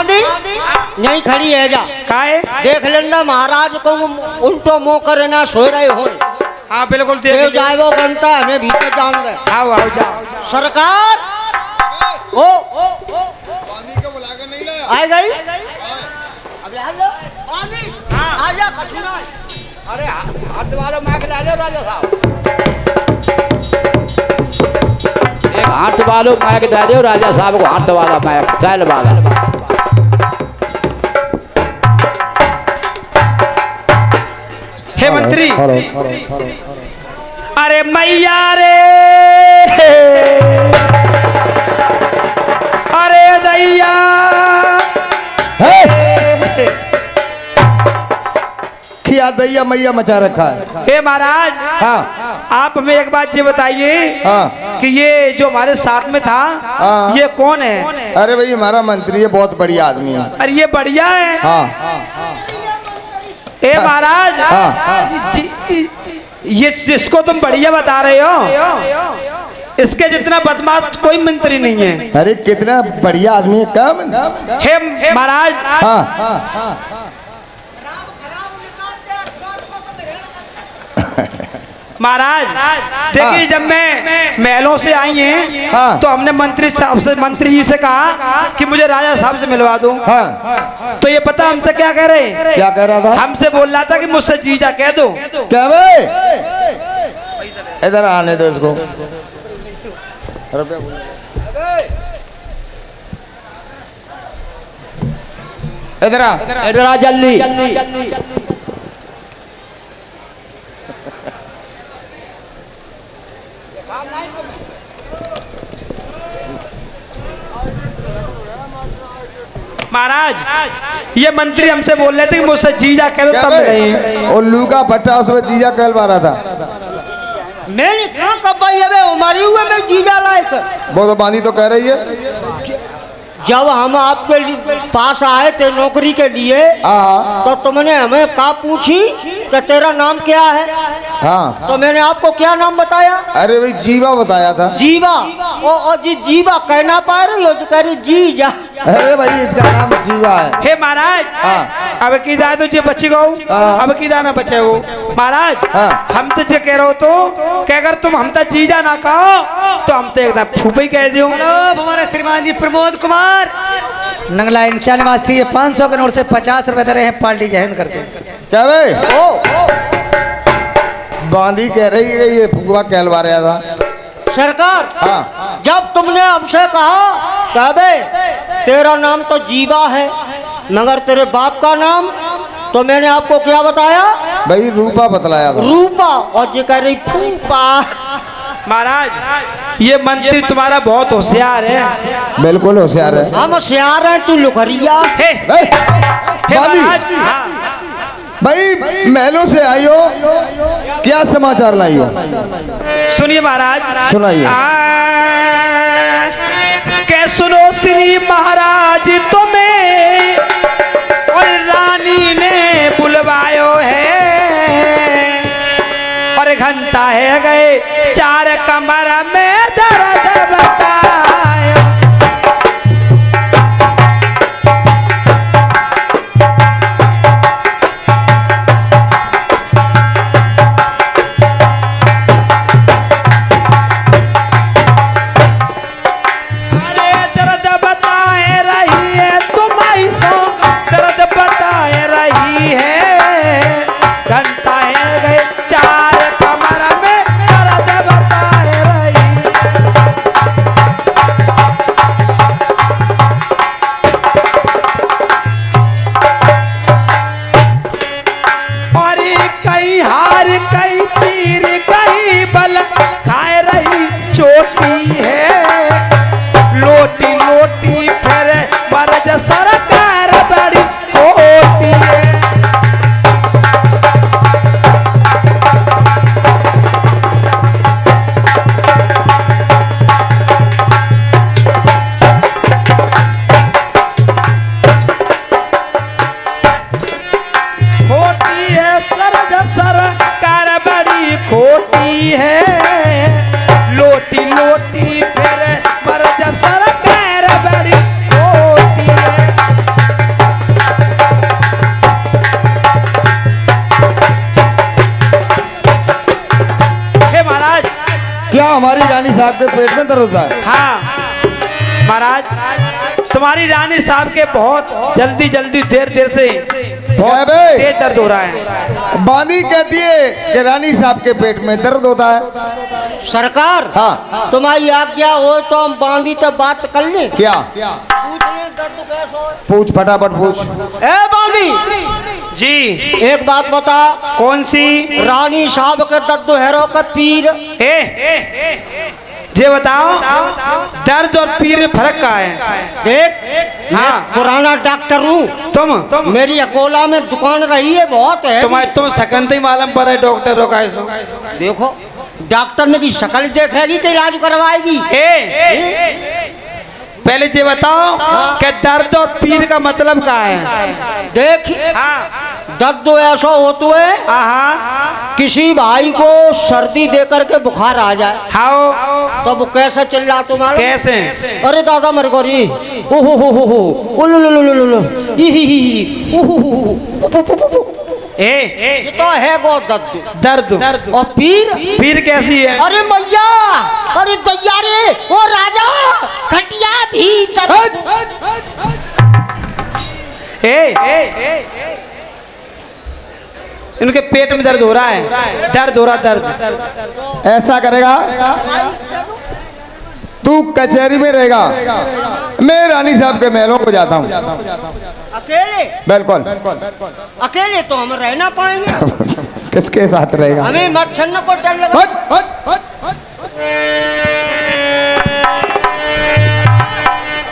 बांधी नहीं खड़ी है जा काहे देख लेना महाराज को उल्टो मुंह करे ना सो रहे हो। हाँ बिल्कुल देव जाए वो बनता है हमें भीतर जान दे। आओ आओ जाओ सरकार ओ बांधी को बुला के नहीं लाया। आ गई अबे आ जा बांधी आ जा कठिना। अरे हाथ वालों माइक ला लो राजा साहब, एक हाथ वालों माइक दे दो राजा साहब को, हाथ वाला माइक सैल वाला। हे मंत्री अरे मैया रे अरे दैया क्या दैया मैया मचा रखा है। हे महाराज हाँ आप हमें एक बात ये बताइए हाँ कि ये जो हमारे साथ में था हाँ। ये कौन है? अरे भाई हमारा मंत्री है, बहुत बढ़िया आदमी है। अरे ये बढ़िया है। हाँ ए महाराज ये जिसको तुम बढ़िया बता रहे हो इसके जितना बदमाश कोई मंत्री नहीं है। अरे कितना बढ़िया आदमी है। क्या हे महाराज हाँ महाराज देखिए जब मैं महलों से आई हैं हाँ। तो हमने मंत्री जी से कहा कि मुझे राजा साहब से मिलवा दो। हाँ तो ये पता हमसे क्या कह रहे हैं? क्या कह रहा था? हमसे बोल रहा था कि मुझसे जीजा कह दो। क्या भाई इधर आने दो इसको। इधर इधर जल्दी। महाराज ये मंत्री हमसे बोल रहे थे कि मुझसे जीजा कह दो तब नहीं। और लू का भट्टा उसमें जीजा कहलवा रहा था। मैंने कहा कब भाई अबे हमारी हुए में जीजा लायक। वो तो बांधी तो कह रही है। जब हम आपके पास आए थे नौकरी के लिए हाँ तो तुमने हमें कहा पूछी कि तेरा नाम क्या है? हाँ तो मैंने आपको क्या नाम बताया? अरे भाई जीवा बताया था। जीवा। ओ जी जीवा कहना पा रही हो तो कह रही जीजा। अरे भाई इसका नाम जीवा है। हे महाराज हाँ। अब की जाए तो जे बच्ची को हाँ। अब की जाना बचे हो महाराज। हाँ। हम तो जे कह रहे हो तो कि अगर तुम हम तक जीजा ना कहो तो हम तो एकदम फूफी कह दो। हमारे श्रीमान जी प्रमोद कुमार नंगला इंचा निवासी 500 के नोट से 50 रुपए दे रहे हैं। पार्टी जय हिंद करते क्या भाई बांधी कह रही है ये फुगवा कहलवा रहा था। सरकार हाँ जब तुमने हमसे कहा क्या बे तेरा नाम तो जीवा है मगर तेरे बाप का नाम तो मैंने आपको क्या बताया? भाई रूपा बतलाया था। रूपा। और ये कह रही फूफा। महाराज ये मंत्री तुम्हारा बहुत होशियार है। बिल्कुल होशियार है। हम होशियार हैं तू लुखरिया। हे भाई बांधी महाराज हाँ। भाई महलों से आई हो, क्या समाचार लाई हो? सुनिए महाराज सुनाइए। के सुनो श्री महाराज तुम्हें और रानी ने बुलवायो है और घंटा है गए 4 कमर में दर्द बतायो। अरे दर्द बताए हमारी रानी साहब के पेट में दर्द होता है। हाँ महाराज, तुम्हारी रानी साहब के बहुत जल्दी जल्दी देर से बहुत बे? तेज दर्द हो रहा है। बांदी कहती है कि रानी साहब के पेट में दर्द होता है। सरकार, हाँ। तुम्हारी आज्ञा हो तो हम बांदी तक बात कर लें। क्या? पूछ लें दर्द कैसा हो। पूछ, फटाफट पूछ। ए बांदी जी, एक बात बता, कौन सी? रानी साहब के दर्द हैरो का पीर। ये बताओ, दर्द और पीर में फर्क क्या है? देख, हाँ। मैं पुराना डॉक्टर हूँ। तुम मेरी अकोला में दुकान रही है, बहुत है। तुम सकंत ही मालूम पर है डॉक्टर रो का। देखो, डॉक्टर ने की शक्ल देखेगी तो इलाज करवाएगी। पहले ये बताओ कि दर्द और पीर का मतलब क्या है? देख, दर्द ऐसा होता है, किसी भाई को सर्दी देकर के बुखार आ जाए, हाँ, तो वो कैसे चिल्ला तुम्हारा? कैसे? अरे दादा मेरे को री, ओहो हो, उलुलुलुलुलु, ये तो है बहुत दर्द। और पीर कैसी है? अरे मैया, अरे दैया रे, ओ राजा, खटिया भीतर। इनके पेट में दर्द हो रहा है, दर्द। ऐसा करेगा, तू कचहरी में रहेगा, मैं रानी साहब के महलों को जाता हूँ। अकेले? बिल्कुल। अकेले तो हम रह ना पाएंगे। किसके साथ रहेगा? हमें मच्छर को डर लगा।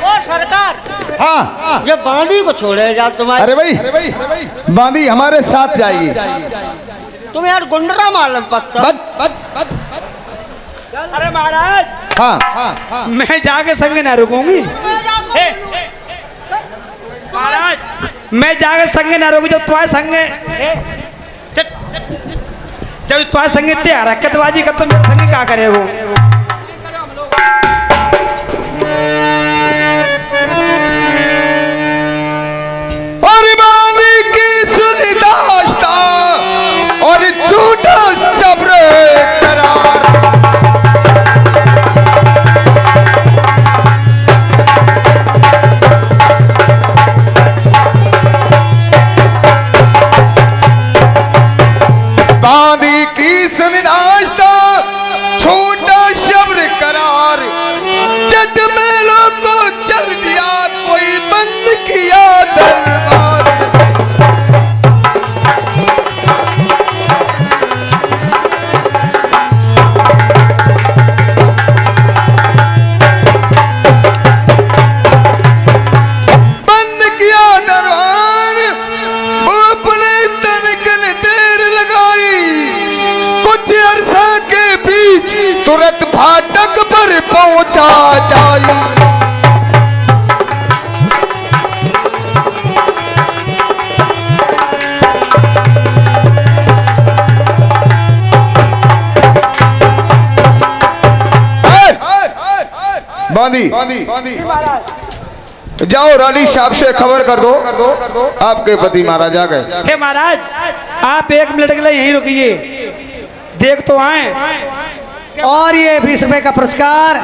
ओ सरकार, हाँ, ये बांदी को छोड़े जा तुम्हारे। अरे भाई, बांदी हमारे साथ जाएगी। तुम यार गुंडरा मालूम पड़ता। अरे महाराज, हाँ, मैं जाके संग ना रुकूंगी। महाराज, मैं जाके संग ना रुकूं। जब तुम्हारे संग इतने हरकतबाजी कर, तो मेरे संग क्या करे वो? और बांदी की सुनी दास्ता और झूठा सब्र करार। बांदी की सुनी दास्ता, छोटा सब्र करार। जट मेलों को चल दिया, कोई बंद किया दरबार। बंद किया दरबार, वो अपने तनकन देर लगाई। कुछ अरसा के बीच तुरंत फाटक पर पहुंचा जाई। बांदी, जाओ रानी साहब से खबर कर दो, आपके पति महाराज आ गए। हे महाराज, आप 1 मिनट के लिए यहीं रुकिए, देख तो आए। और ये 20 रुपए का पुरस्कार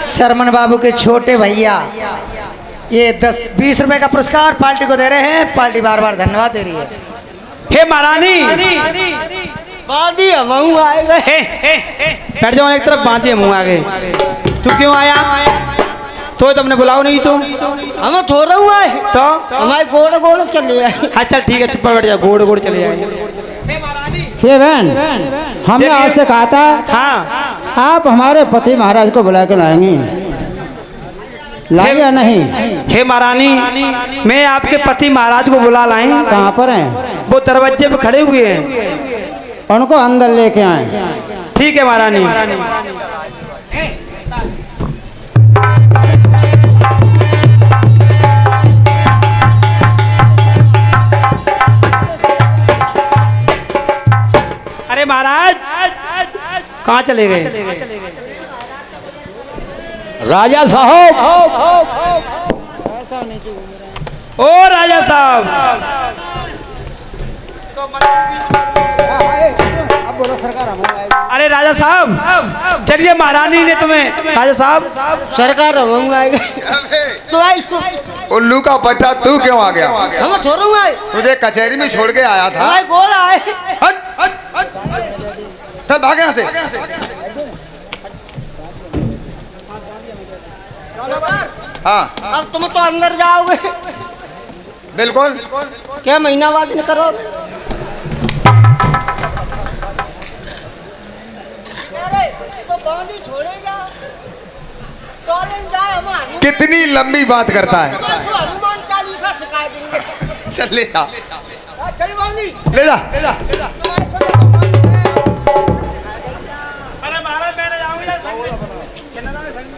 शर्मन बाबू के छोटे भैया, ये 10-20 रुपए का पुरस्कार पार्टी को दे रहे हैं। पार्टी बार बार धन्यवाद दे रही है। हे महारानी, बांदी हम आए गए। बैठ जाओ एक तरफ, बांधी मुँह आ गए। तू क्यों आया? तो तुमने बुलाओ नहीं तो? हम थोड़ा हुआ है तो हमारे गोड़ चले आए। अच्छा ठीक है, चुप बैठ जाओ, गोड़ चले आए। हे बहन, हमने आपसे कहा था, हाँ, आप हमारे पति महाराज को बुला के लाएंगी, लाए या नहीं? हे महारानी, मैं आपके पति महाराज को बुला लाई। कहाँ पर हैं? वो दरवाजे पे खड़े हुए हैं। उनको अंदर लेके आए। ठीक है महारानी। अरे महाराज, कहाँ चले गए? राजा साहब, ओ राजा साहब, अब बोलो सरकार, हम अरे राजा साहब, चलिए महारानी ने तुम्हें, राजा साहब सरकार हम आएगा तो आई इसको उल्लू का पट्टा तू क्यों आ गया? हम छोड़ू आए तुझे कचहरी में छोड़ के आया था। आए गोल आए चल भाग यहाँ से। हाँ अब तुम तो अंदर जाओगे, बिल्कुल। क्या महीना बाद न करो? तो बांधी छोड़ेगा कितनी लंबी बात करता है। हनुमान चालीसा सिखा देंगे। चल ले जा, चल बांधी ले जा। अरे महाराज मैंने जाऊंगा संग में, चलना है संग में।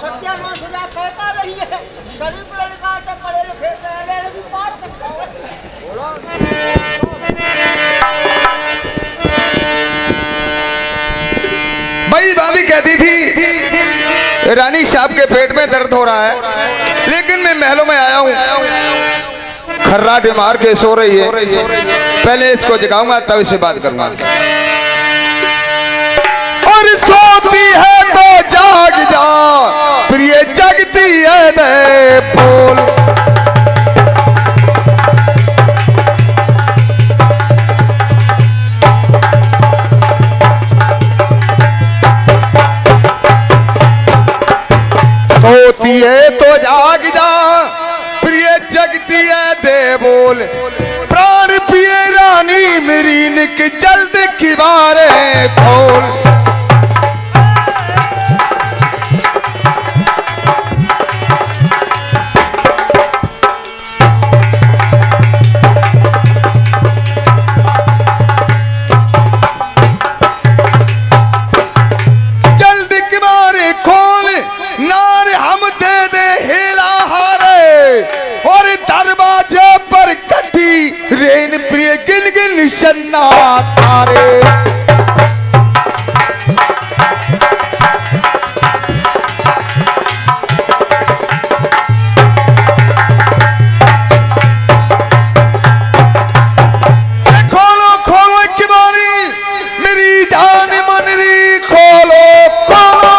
सत्यानाश हो जा कहता रही है, शरीफ लड़का तो पढ़े लिखे पहले भी पार करता भाई भाभी कहती थी रानी साहब के पेट में दर्द हो रहा है, लेकिन मैं महलों में आया हूँ। खर्राटे मार के सो रही है, पहले इसको जगाऊंगा तब इससे बात करूंगा। और सोती है तो जाग जा प्रिय, जगती है दे फूल। सोती है तो जाग जा प्रिय, जगती है दे बोल। प्राण पिए रानी मेरी निक, जल्द किवारे खोल। रेन प्रिय गिन गिन शन्ना तारे। खोलो खोलो एक बारी मेरी जान मनरी, खोलो खोलो।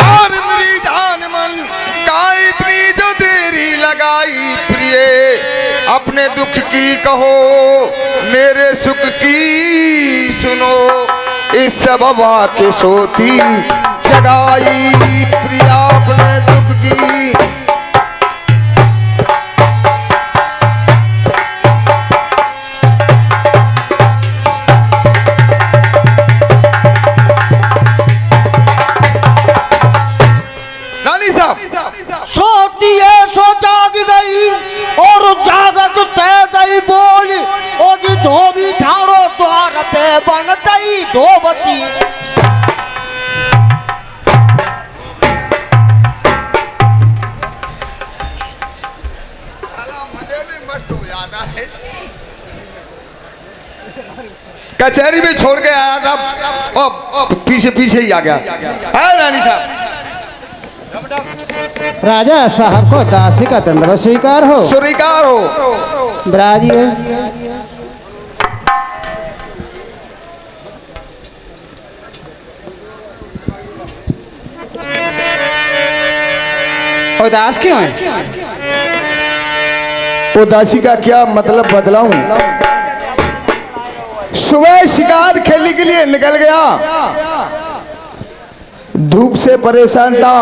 और मेरी जान मन का इतनी जो देरी लगाई प्रिय, अपने दुख की कहो मेरे सुख की सुनो। इस सबब के सोती जगाई प्रिया अपने दुख की। सोती है सो जाग गई और जागत तय गई बोल। ओ जी धोबी ठाड़ो द्वार पे बन गई धोबती। मजे में मस्त हो जाता है। कचहरी में छोड़ के आया था और पीछे पीछे ही आ गया। रानी साहब, राजा साहब को दासी का दंडवत स्वीकार हो। स्वीकार हो। ब्राजिए उदास क्यों है? उदासी का क्या मतलब बतलाऊं? सुबह शिकार खेलने के लिए निकल गया, धूप से परेशान था,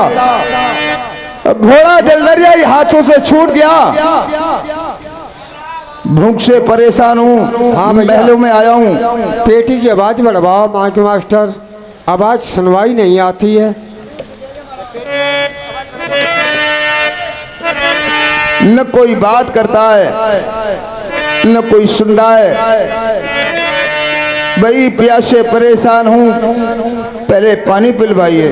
घोड़ा जलदरियाई हाथों से छूट गया। भूख से परेशान हूँ, महलों में आया हूँ। पेटी की आवाज बढ़वाओ माँ के मास्टर, आवाज सुनवाई नहीं आती है। न कोई बात करता है न कोई सुनता है। भाई प्यासे परेशान हूँ, पहले पानी पिलवाइए।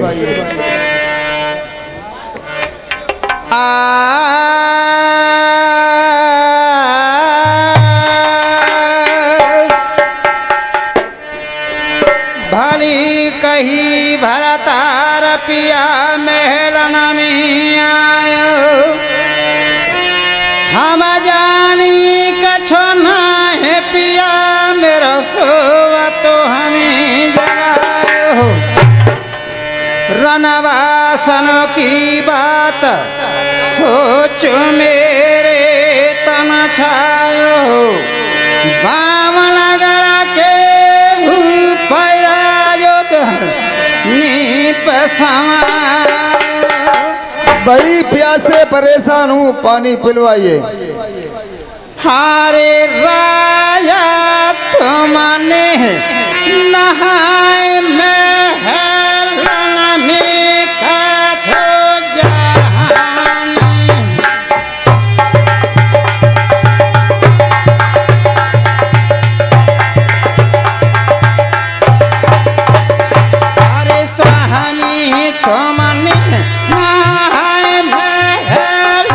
भली कही भरतार पिया महलन में आयो, हम जानी पूछो ना है पिया मेरा सोवा तो हमें जगाओ रनवासनों की बात सोचो मेरे तन छायो बावल गड़ा के भूपया जो नीप समा भाई प्यासे परेशान हूँ, पानी पिलवाइए। हारे राया तुमने नहाए महल में काठो जहान हारे सहानी तुमने नहाए महल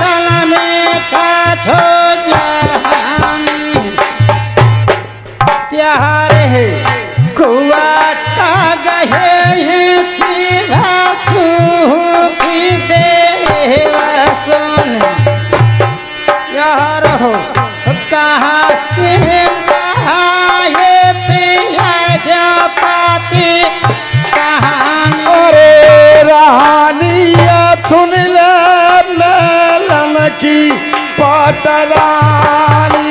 में काठो प्यारे कुआटा गए हैं सीधा सुखी देवा सुन यार हो कहाँ से नहाए पिया जो पाती कहानी अरे रानिया सुन ले मेलन की पटरानी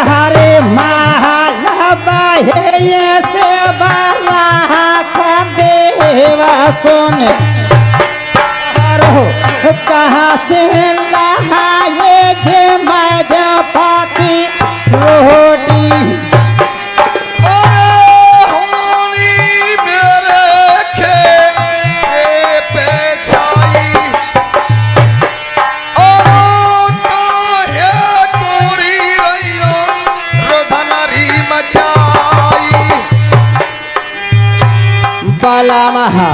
हरे महालबाहे से बाला का देवा सोने कहाँ से नहाए जे मैं पाती रोटी बाला महा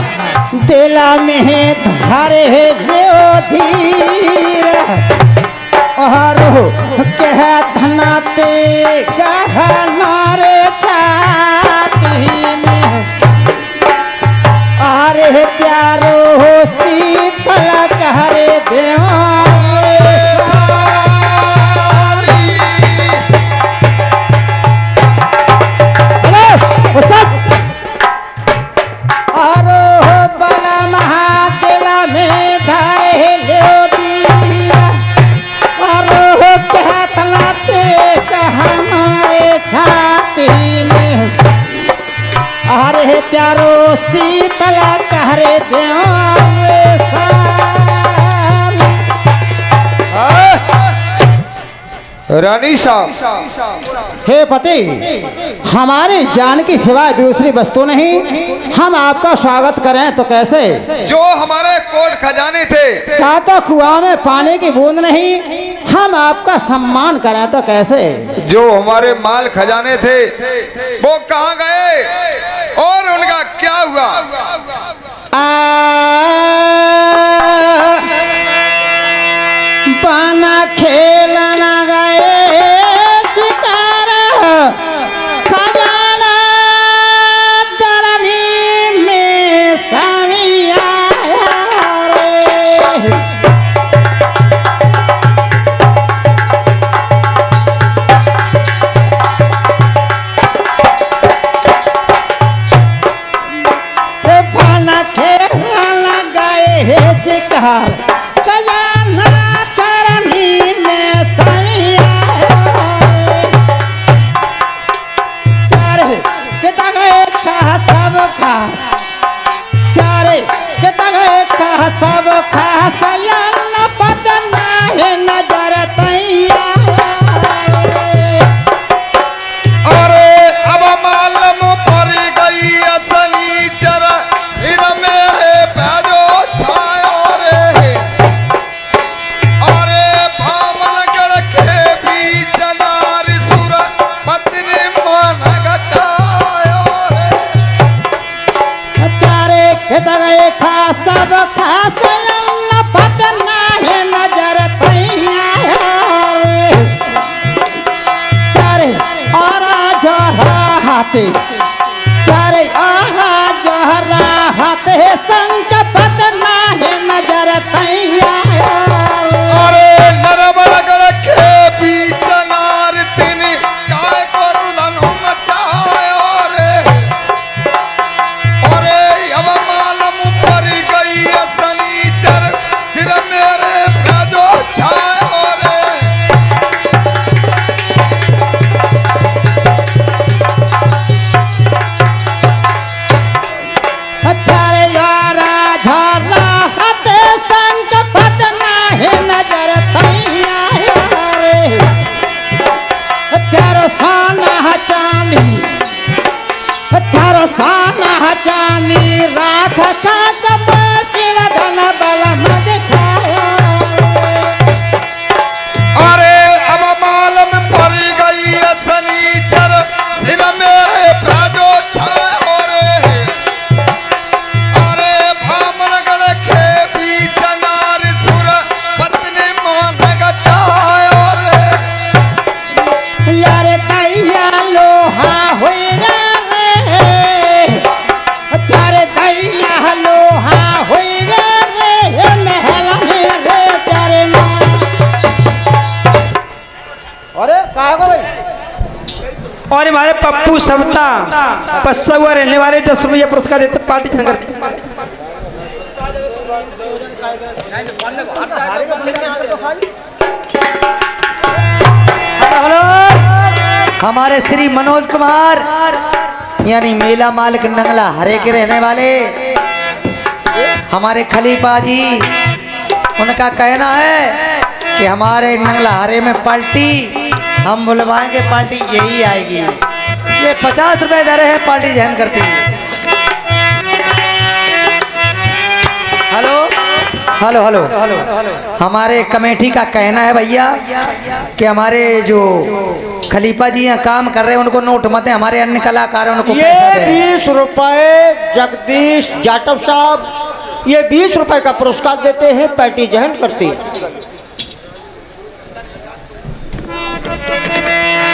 दिला में धारे लियो धीर और कह धनाते गहनारे छाती में अरे प्यारो शीतल कहरे देवारे अरे प्यारो शीतला कहरे रानी साहब, हे पति हमारे जान की सिवाय दूसरी वस्तु नहीं, हम आपका स्वागत करें तो कैसे? जो हमारे कोट खजाने थे, सातों कुआं में पानी की बूंद नहीं, हम आपका सम्मान करें तो कैसे? जो हमारे माल खजाने थे वो कहाँ गए और उनका क्या हुआ? पाना खेलना गए शिकार खजाना दरनी में स्वामी आया रे। पाना खेल हाथे चारे आरा जहरा हाथे संग पत नाहे नजर तैया अरे नरबल गड़खे बीच नार तिन काय को रुदन मचायो रे अरे अब मालम पर गई सनीचर सिर मेरे प्याजो छायो रे चारे आरा जहरा हाथे संग पत नाहे नजर तैया रे चारो साना चांदी थारो साना चांदी राख का कप शिव धन बल मद खाया अरे अब मालम पर गई सनीचर सिर मेरे प्याजो छायो रे अरे भामर गड़खे बीच नार सुर पत्नी मोहन गटायो रे यारे दैया लोहा होया रे थारे दैया लोहा होया रे महल में रे तेरे मां अरे कहा गो भाई और हमारे पप्पू सवता पस्सा हुआ रहने वाले 10 रुपया पुरस्कार देते पार्टी जन करके हेलो हमारे श्री मनोज कुमार यानी मेला मालिक नंगला हरे के रहने वाले हमारे खलीफा जी उनका कहना है कि हमारे नंगला हरे में पार्टी हम बुलवाएंगे पार्टी यही आएगी ये 50 रुपए दे रहे हैं पार्टी जहन करती है हेलो हेलो हेलो हमारे कमेटी का कहना है भैया कि हमारे जो खलीफा जी यहाँ काम कर रहे हैं उनको नोट मत है हमारे अन्य कलाकार हैं, उनको पैसा ये दे रहे हैं। 20 रुपए जगदीश जाटव साहब ये 20 रुपए का पुरस्कार देते हैं पार्टी जहन करती है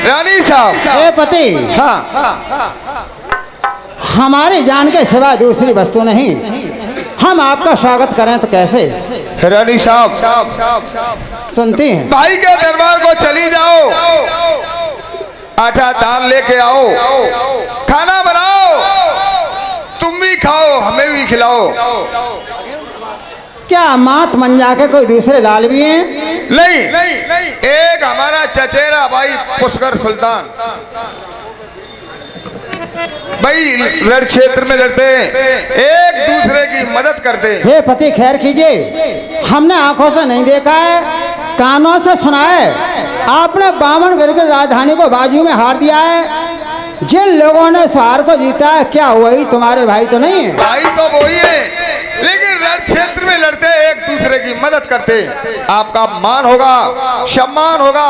रानी साहब ए पति हाँ हमारी जान के सिवा दूसरी वस्तु नहीं हम आपका स्वागत करें तो कैसे रानी साहब सुनती हैं भाई के दरबार को चली जाओ आटा दाल लेके आओ खाना बनाओ तुम भी खाओ हमें भी खिलाओ क्या मात मंजा के कोई दूसरे लाल भी हैं नहीं एक हमारा चचेरा भाई पुष्कर सुल्तान भाई रण क्षेत्र में लड़ते एक दूसरे की मदद करते हे पति खैर कीजिए हमने आंखों से नहीं देखा है कानों से सुना है आपने बामनगढ़ की राजधानी को बाजू में हार दिया है जिन लोगों ने शहर को जीता है क्या वही तुम्हारे भाई तो नहीं है भाई तो वही है लेकिन रण क्षेत्र में लड़ते एक दूसरे की मदद करते आपका मान होगा सम्मान होगा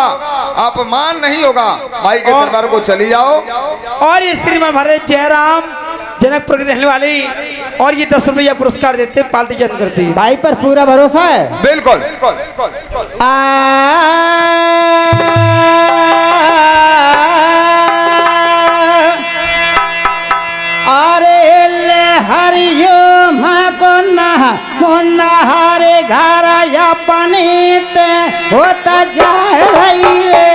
अपमान नहीं होगा भाई के दरबार को चली जाओ और ये श्रीमान हमारे जयराम जनकपुर के रहने वाले और ये 10 रुपया पुरस्कार देते पार्टी जन करती है भाई पर पूरा भरोसा है बिल्कुल अरे ले हरियो मकोना मुन्ना हरे घर अपनी ते होता जा रही रे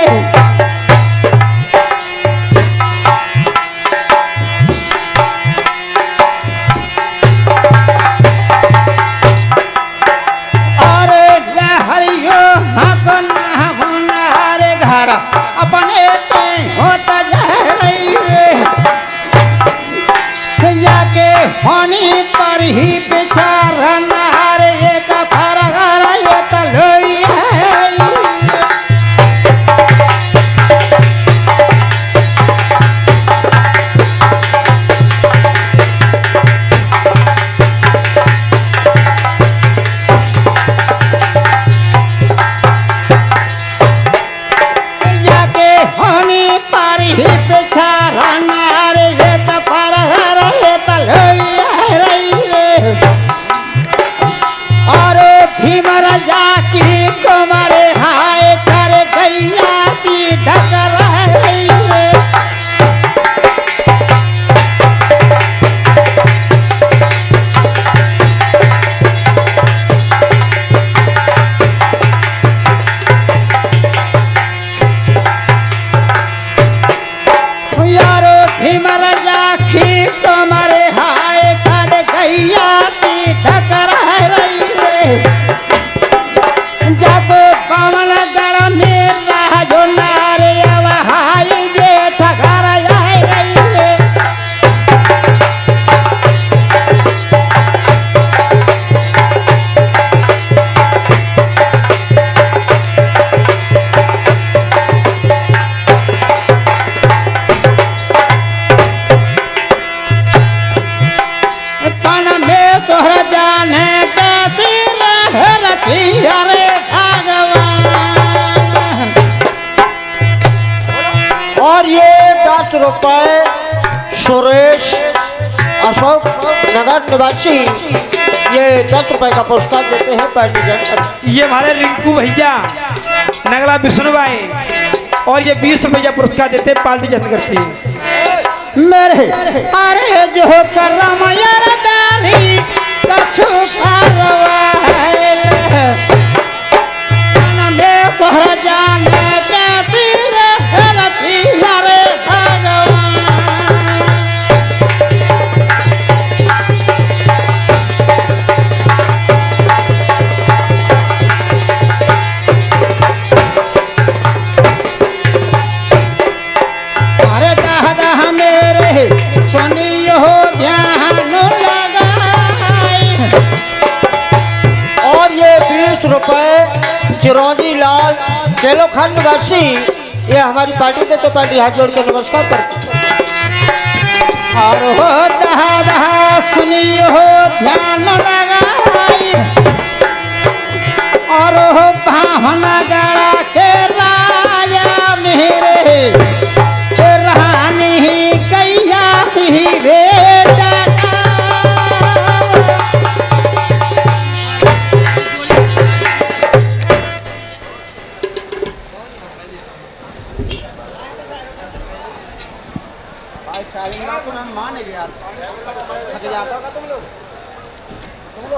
अरे ले हरियो मकोना मुन्ना हरे घर अपने ते होता जा रही रे जाके होनी पर ही बेचारा हर एक फरगर ये तलोई है जाके होनी पर ही बेचारा हर एक फरगर ये तलोई है और ये 10 रुपए सुरेश अशोक नगर निवासी ये 10 रुपए का पुरस्कार देते हैं पार्टी जन। ये हमारे रिंकू भैया नगला विष्णु भाई और ये 20 रुपया पुरस्कार देते हैं पार्टी जन करती है। मेरे अरे जो करम यार दारी कछु परवा है नंदे सहर जाने कैसी रहती यारे भगवान। अरे दादा मेरे सुनी हो ध्यान लगाई। और ये 20 रुपए चिरौंजी लाल केलोखंड निवासी ये हमारी पार्टी देते पार्टी हाथ जोड़ के नमस्कार करते हैं। और हो दादा सुनी हो ध्यान लगाई। और हो भावना गड़ा के राजा मेरे रानी कैया सी रे डका।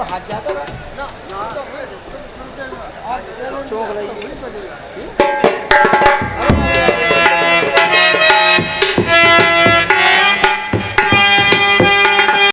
हाथ जाता है।